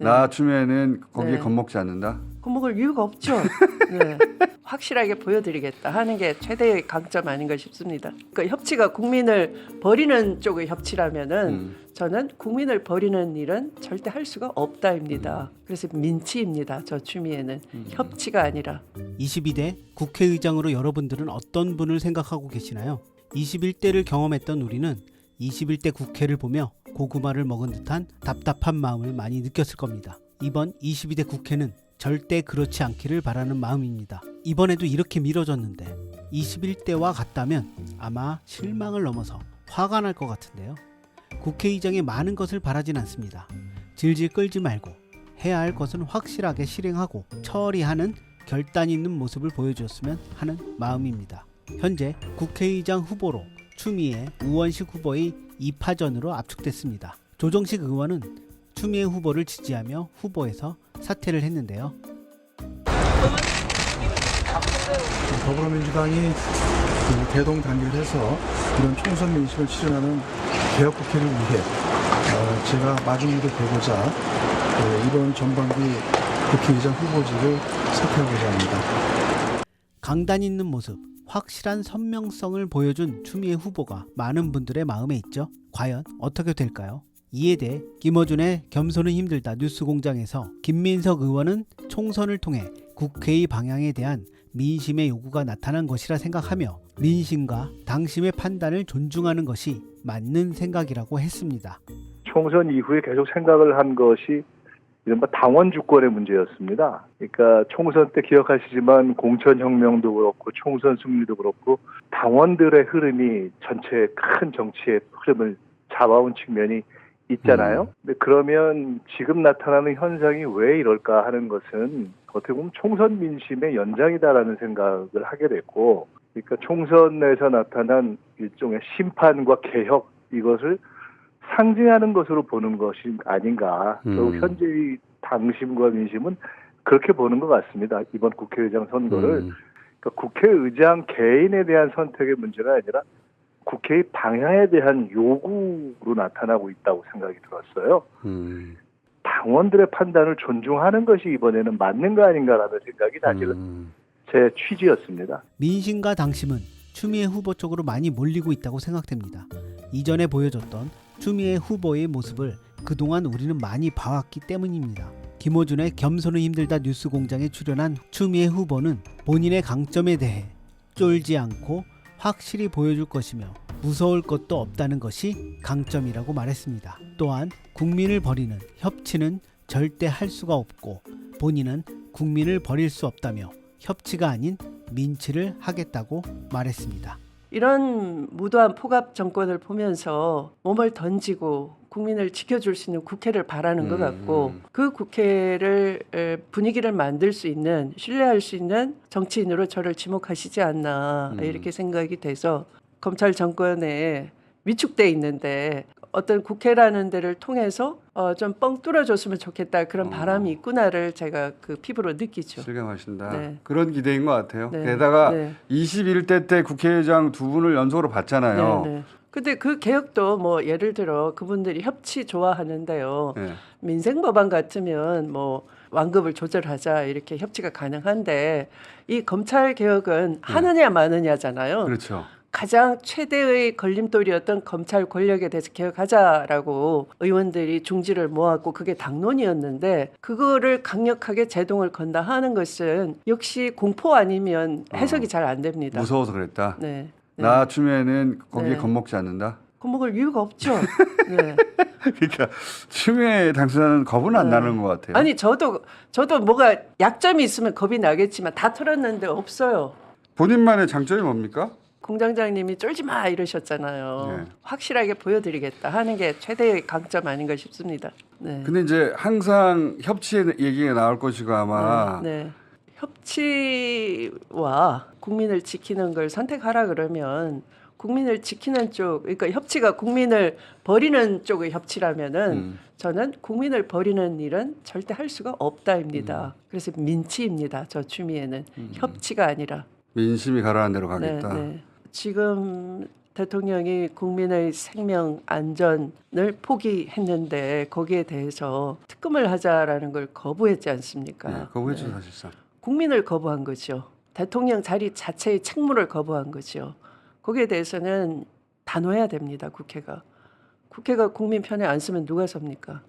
나 추미애는 거기에 네. 겁먹지 않는다. 겁먹을 이유가 없죠. 네. 확실하게 보여드리겠다 하는 게 최대의 강점 아닌가 싶습니다. 그러니까 협치가 국민을 버리는 쪽의 협치라면은 저는 국민을 버리는 일은 절대 할 수가 없다입니다. 그래서 민치입니다. 저 추미애는 협치가 아니라. 22대 국회의장으로 여러분들은 어떤 분을 생각하고 계시나요? 21대를 경험했던 우리는 21대 국회를 보며 고구마를 먹은 듯한 답답한 마음을 많이 느꼈을 겁니다. 이번 22대 국회는 절대 그렇지 않기를 바라는 마음입니다. 이번에도 이렇게 미뤄졌는데 21대와 같다면 아마 실망을 넘어서 화가 날 것 같은데요. 국회의장에 많은 것을 바라진 않습니다. 질질 끌지 말고 해야 할 것은 확실하게 실행하고 처리하는 결단 있는 모습을 보여주었으면 하는 마음입니다. 현재 국회의장 후보로 추미애, 우원식 후보의 2파전으로 압축됐습니다. 조정식 의원은 추미애 후보를 지지하며 후보에서 사퇴를 했는데요. 더불어민주당이 대동단결해서 이런 총선 민심을 실현하는 개혁국회를 위해 제가 마중물에 되고자 이번 전반기 국회의장 후보직을 사퇴하고자 합니다. 강단 있는 모습, 확실한 선명성을 보여준 추미애 후보가 많은 분들의 마음에 있죠. 과연 어떻게 될까요? 이에 대해 김어준의 겸손은 힘들다 뉴스공장에서 김민석 의원은 총선을 통해 국회의 방향에 대한 민심의 요구가 나타난 것이라 생각하며 민심과 당심의 판단을 존중하는 것이 맞는 생각이라고 했습니다. 총선 이후에 계속 생각을 한 것이 이른바 당원 주권의 문제였습니다. 그러니까 총선 때 기억하시지만 공천혁명도 그렇고 총선 승리도 그렇고 당원들의 흐름이 전체 큰 정치의 흐름을 잡아온 측면이 있잖아요. 근데 그러면 지금 나타나는 현상이 왜 이럴까 하는 것은 어떻게 보면 총선 민심의 연장이다라는 생각을 하게 됐고, 그러니까 총선에서 나타난 일종의 심판과 개혁 이것을 상징하는 것으로 보는 것이 아닌가. 또 현재의 당심과 민심은 그렇게 보는 것 같습니다. 이번 국회의장 선거를. 그러니까 국회의장 개인에 대한 선택의 문제가 아니라 국회의 방향에 대한 요구로 나타나고 있다고 생각이 들었어요. 당원들의 판단을 존중하는 것이 이번에는 맞는 거 아닌가라는 생각이 사실은 제 취지였습니다. 민심과 당심은 추미애 후보 쪽으로 많이 몰리고 있다고 생각됩니다. 이전에 보여줬던 추미애 후보의 모습을 그동안 우리는 많이 봐왔기 때문입니다. 김어준의 겸손은 힘들다 뉴스공장에 출연한 추미애 후보는 본인의 강점에 대해 쫄지 않고 확실히 보여줄 것이며 무서울 것도 없다는 것이 강점이라고 말했습니다. 또한 국민을 버리는 협치는 절대 할 수가 없고 본인은 국민을 버릴 수 없다며 협치가 아닌 민치를 하겠다고 말했습니다. 이런 무도한 포갑 정권을 보면서 몸을 던지고 국민을 지켜줄 수 있는 국회를 바라는 것 같고, 그 국회를 분위기를 만들 수 있는, 신뢰할 수 있는 정치인으로 저를 지목하시지 않나 이렇게 생각이 돼서 검찰 정권에 위축돼 있는데 어떤 국회라는 데를 통해서 좀 뻥 뚫어줬으면 좋겠다, 그런 바람이 있구나를 제가 그 피부로 느끼죠. 실감하신다. 네. 그런 기대인 것 같아요. 네. 게다가 네. 21대 때 국회의장 두 분을 연속으로 봤잖아요. 네. 근데 그 개혁도 뭐 예를 들어 그분들이 협치 좋아하는데요. 네. 민생 법안 같으면 뭐 완급을 조절하자 이렇게 협치가 가능한데, 이 검찰 개혁은 하느냐 마느냐잖아요. 그렇죠. 가장 최대의 걸림돌이었던 검찰 권력에 대해서 개혁하자라고 의원들이 중지를 모았고 그게 당론이었는데, 그거를 강력하게 제동을 건다 하는 것은 역시 공포 아니면 해석이 잘 안 됩니다. 무서워서 그랬다. 네. 나 추미애는 거기에 네. 겁먹지 않는다. 겁먹을 이유가 없죠. 네. 그러니까 추미애 당선자는 겁은 안 나는 것 같아요. 아니 저도 뭐가 약점이 있으면 겁이 나겠지만 다 털었는데 없어요. 본인만의 장점이 뭡니까? 공장장님이 쫄지 마 이러셨잖아요. 네. 확실하게 보여드리겠다 하는 게 최대의 강점 아닌가 싶습니다. 네. 근데 이제 항상 협치의 얘기가 나올 것이고 아마 네. 협치와 국민을 지키는 걸 선택하라 그러면 국민을 지키는 쪽, 그러니까 협치가 국민을 버리는 쪽의 협치라면은 저는 국민을 버리는 일은 절대 할 수가 없다입니다. 그래서 민치입니다. 저 추미애는 협치가 아니라. 민심이 가라앉는 대로 가겠다. 네. 지금 대통령이 국민의 생명 안전을 포기했는데 거기에 대해서 특검을 하자라는 걸 거부했지 않습니까? 네, 거부했죠 사실상. 국민을 거부한 거죠. 대통령 자리 자체의 책무를 거부한 거죠. 거기에 대해서는 단호해야 됩니다. 국회가 국민 편에 안 서면 누가 섭니까?